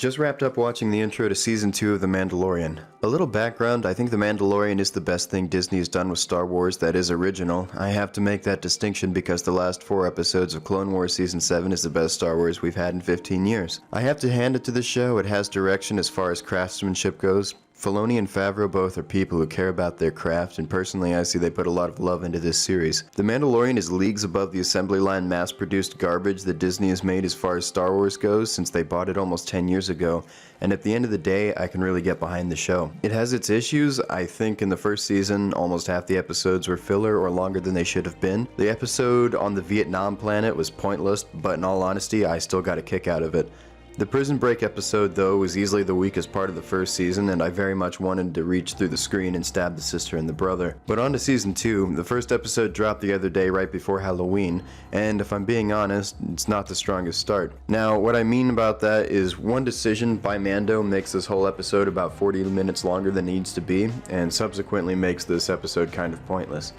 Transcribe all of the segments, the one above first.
Just wrapped up watching the intro to Season 2 of The Mandalorian. A little background, I think The Mandalorian is the best thing Disney has done with Star Wars that is original. I have to make that distinction because the last 4 episodes of Clone Wars Season 7 is the best Star Wars we've had in 15 years. I have to hand it to the show, it has direction as far as craftsmanship goes. Filoni and Favreau both are people who care about their craft, and personally I see they put a lot of love into this series. The Mandalorian is leagues above the assembly line mass-produced garbage that Disney has made as far as Star Wars goes since they bought it almost 10 years ago, and at the end of the day, I can really get behind the show. It has its issues. I think in the first season, almost half the episodes were filler or longer than they should have been. The episode on the Vietnam planet was pointless, but in all honesty, I still got a kick out of it. The prison break episode, though, was easily the weakest part of the first season, and I very much wanted to reach through the screen and stab the sister and the brother. But on to Season 2, the first episode dropped the other day right before Halloween, and if I'm being honest, it's not the strongest start. Now, what I mean about that is one decision by Mando makes this whole episode about 40 minutes longer than it needs to be, and subsequently makes this episode kind of pointless.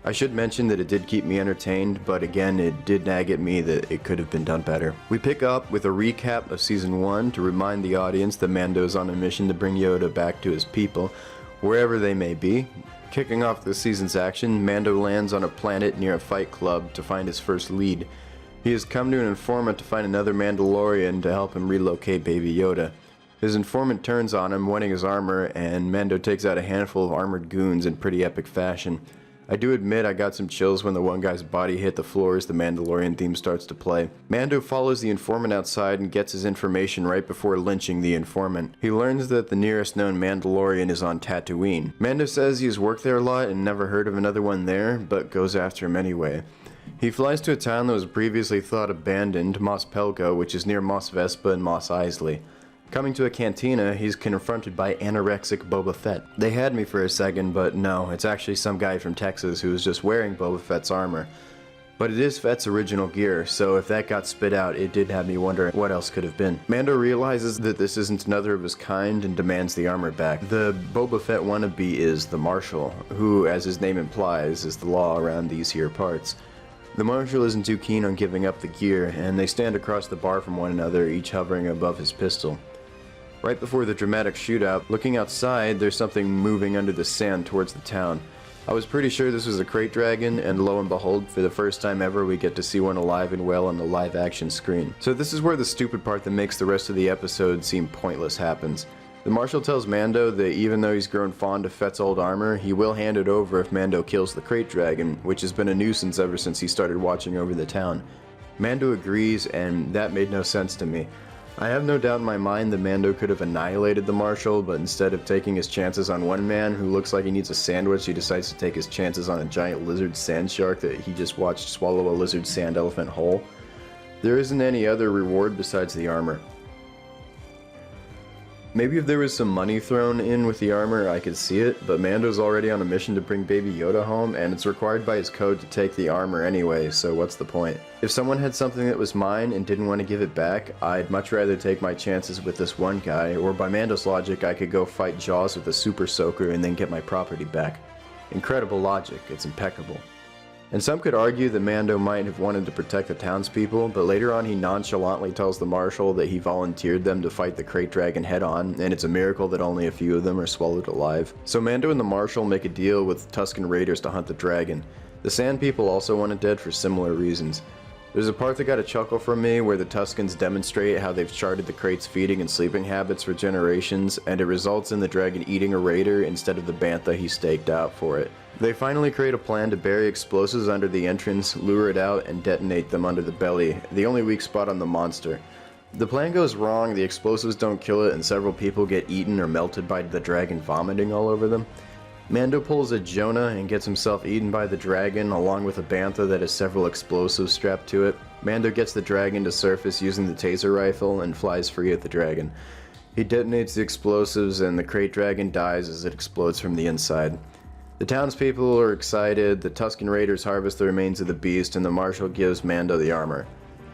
I should mention that it did keep me entertained, but again, it did nag at me that it could have been done better. We pick up with a recap of Season 1 to remind the audience that Mando's on a mission to bring Yoda back to his people, wherever they may be. Kicking off the season's action, Mando lands on a planet near a fight club to find his first lead. He has come to an informant to find another Mandalorian to help him relocate Baby Yoda. His informant turns on him, wanting his armor, and Mando takes out a handful of armored goons in pretty epic fashion. I do admit I got some chills when the one guy's body hit the floor as the Mandalorian theme starts to play. Mando follows the informant outside and gets his information right before lynching the informant. He learns that the nearest known Mandalorian is on Tatooine. Mando says he has worked there a lot and never heard of another one there, but goes after him anyway. He flies to a town that was previously thought abandoned, Mos Pelgo, which is near Mos Vespa and Mos Eisley. Coming to a cantina, he's confronted by anorexic Boba Fett. They had me for a second, but no, it's actually some guy from Texas who was just wearing Boba Fett's armor. But it is Fett's original gear, so if that got spit out, it did have me wondering what else could have been. Mando realizes that this isn't another of his kind and demands the armor back. The Boba Fett wannabe is the Marshal, who, as his name implies, is the law around these here parts. The Marshal isn't too keen on giving up the gear, and they stand across the bar from one another, each hovering above his pistol. Right before the dramatic shootout, looking outside, there's something moving under the sand towards the town. I was pretty sure this was a crate dragon, and lo and behold, for the first time ever, we get to see one alive and well on the live-action screen. So this is where the stupid part that makes the rest of the episode seem pointless happens. The Marshal tells Mando that even though he's grown fond of Fett's old armor, he will hand it over if Mando kills the crate dragon, which has been a nuisance ever since he started watching over the town. Mando agrees, and that made no sense to me. I have no doubt in my mind that Mando could have annihilated the Marshal, but instead of taking his chances on one man who looks like he needs a sandwich, he decides to take his chances on a giant lizard sand shark that he just watched swallow a lizard sand elephant whole. There isn't any other reward besides the armor. Maybe if there was some money thrown in with the armor, I could see it, but Mando's already on a mission to bring Baby Yoda home, and it's required by his code to take the armor anyway, so what's the point? If someone had something that was mine and didn't want to give it back, I'd much rather take my chances with this one guy, or by Mando's logic, I could go fight Jaws with a super soaker and then get my property back. Incredible logic, it's impeccable. And some could argue that Mando might have wanted to protect the townspeople, but later on he nonchalantly tells the Marshal that he volunteered them to fight the crate dragon head-on, and it's a miracle that only a few of them are swallowed alive. So Mando and the Marshal make a deal with Tusken Raiders to hunt the dragon. The Sand People also want it dead for similar reasons. There's a part that got a chuckle from me where the Tuskens demonstrate how they've charted the crate's feeding and sleeping habits for generations, and it results in the dragon eating a raider instead of the bantha he staked out for it. They finally create a plan to bury explosives under the entrance, lure it out, and detonate them under the belly, the only weak spot on the monster. The plan goes wrong, the explosives don't kill it, and several people get eaten or melted by the dragon vomiting all over them. Mando pulls a Jonah and gets himself eaten by the dragon, along with a bantha that has several explosives strapped to it. Mando gets the dragon to surface using the taser rifle and flies free at the dragon. He detonates the explosives and the crate dragon dies as it explodes from the inside. The townspeople are excited, the Tusken Raiders harvest the remains of the beast, and the Marshal gives Mando the armor.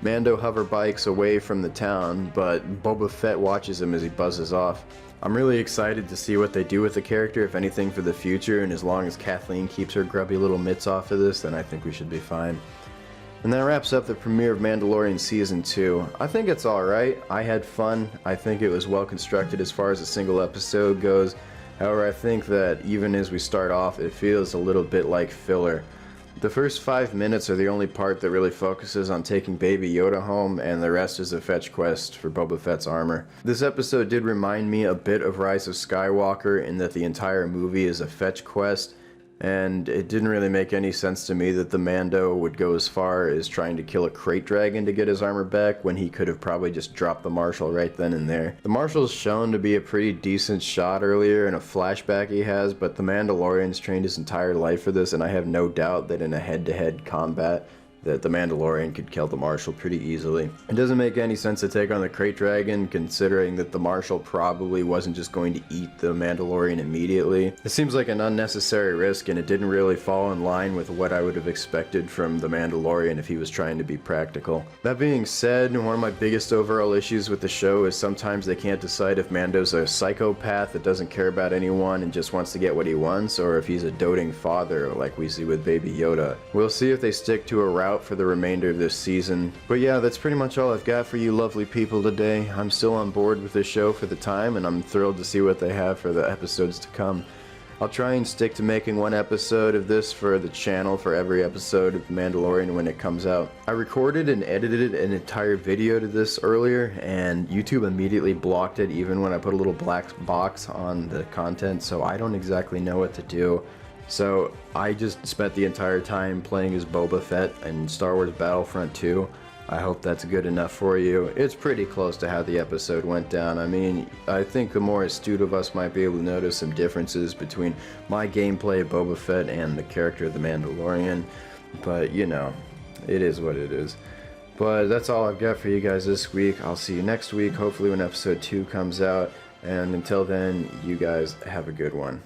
Mando hover bikes away from the town, but Boba Fett watches him as he buzzes off. I'm really excited to see what they do with the character, if anything, for the future, and as long as Kathleen keeps her grubby little mitts off of this, then I think we should be fine. And that wraps up the premiere of Mandalorian Season 2. I think it's alright. I had fun. I think it was well constructed as far as a single episode goes. However, I think that even as we start off, it feels a little bit like filler. The first 5 minutes are the only part that really focuses on taking Baby Yoda home, and the rest is a fetch quest for Boba Fett's armor. This episode did remind me a bit of Rise of Skywalker in that the entire movie is a fetch quest, and it didn't really make any sense to me that the Mando would go as far as trying to kill a crate dragon to get his armor back when he could have probably just dropped the Marshal right then and there. The Marshal's shown to be a pretty decent shot earlier in a flashback he has, but the Mandalorian's trained his entire life for this, and I have no doubt that in a head-to-head combat that the Mandalorian could kill the Marshal pretty easily. It doesn't make any sense to take on the Crate Dragon, considering that the Marshal probably wasn't just going to eat the Mandalorian immediately. It seems like an unnecessary risk, and it didn't really fall in line with what I would have expected from the Mandalorian if he was trying to be practical. That being said, one of my biggest overall issues with the show is sometimes they can't decide if Mando's a psychopath that doesn't care about anyone and just wants to get what he wants, or if he's a doting father like we see with Baby Yoda. We'll see if they stick to a route for the remainder of this season. But yeah, that's pretty much all I've got for you lovely people today. I'm still on board with this show for the time, and I'm thrilled to see what they have for the episodes to come. I'll try and stick to making one episode of this for the channel for every episode of The Mandalorian when it comes out. I recorded and edited an entire video to this earlier, and YouTube immediately blocked it even when I put a little black box on the content, so I don't exactly know what to do. So I just spent the entire time playing as Boba Fett in Star Wars Battlefront 2. I hope that's good enough for you. It's pretty close to how the episode went down. I mean, I think the more astute of us might be able to notice some differences between my gameplay of Boba Fett and the character of the Mandalorian. But, you know, it is what it is. But that's all I've got for you guys this week. I'll see you next week, hopefully when episode 2 comes out. And until then, you guys have a good one.